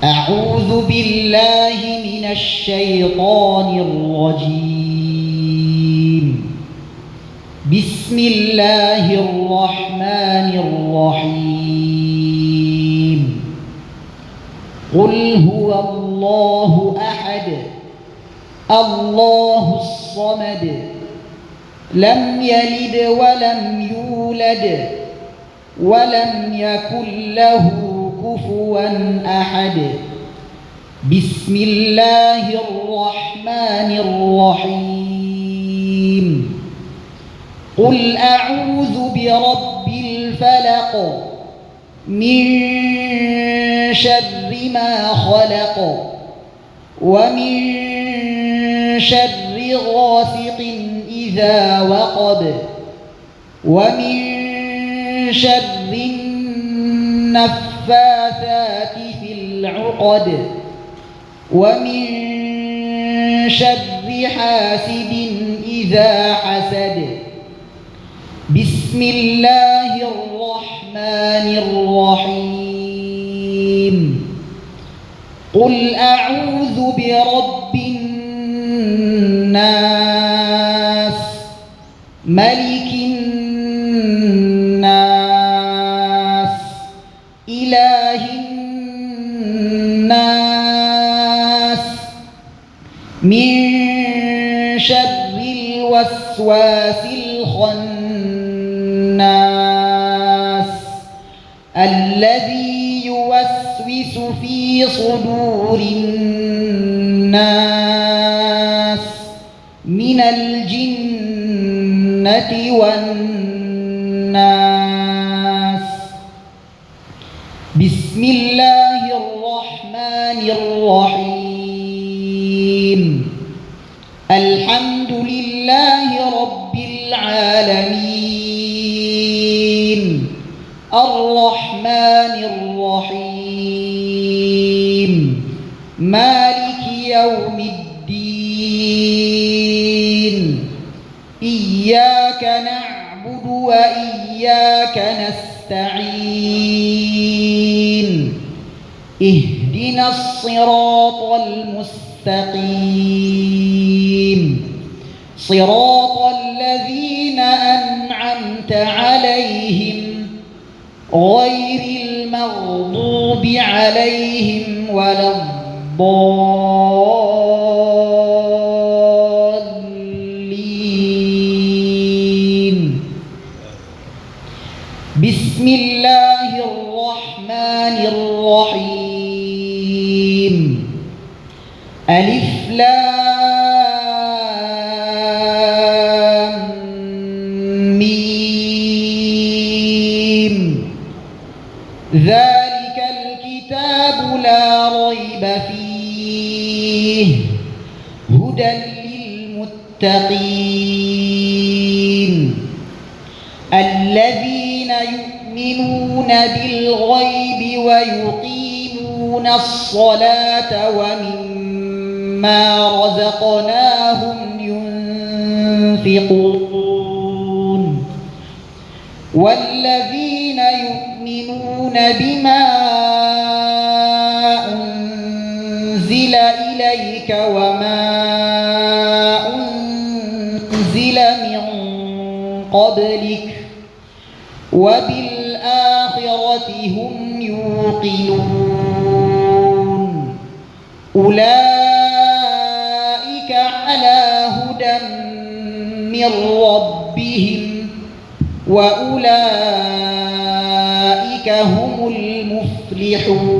أعوذ بالله من الشيطان الرجيم. بسم الله الرحمن الرحيم. قل هو الله أحد الله الصمد لم يلد ولم يولد ولم يكن له كفوا أحد. بسم الله الرحمن الرحيم. قل أعوذ برب الفلق من شر ما خلق ومن شر غاسق إذا وقب ومن شر النفاثات في العقد ومن شر حاسد إذا حسد. بسم الله الرحمن الرحيم. قل أعوذ برب الناس ملك الناس إله الناس من شر الوسواس الخناس الذي يوسوس في صدور الناس من الجنة والناس. بسم الله الرحمن الرحيم. الحمد لله رب العالمين الرحمن الرحيم مالك يوم الدين. إياك نعبد وإياك نستعين. اهدنا الصراط المستقيم صراط الذين أنعمت عليهم غير المغضوب عليهم ولا الضالين. بسم الله الرحمن الرحيم. ألف لام ميم. ذلك الكتاب لا ريب فيه هدى للمتقين الذين يؤمنون بالغيب ويقيمون الصلاة ومما رزقناهم ينفقون والذين يؤمنون بما أنزل إليك وما أنزل من قبلك وبالآخرة هم يوقنون. أولئك على هدى من ربهم وأولئك هم المفلحون.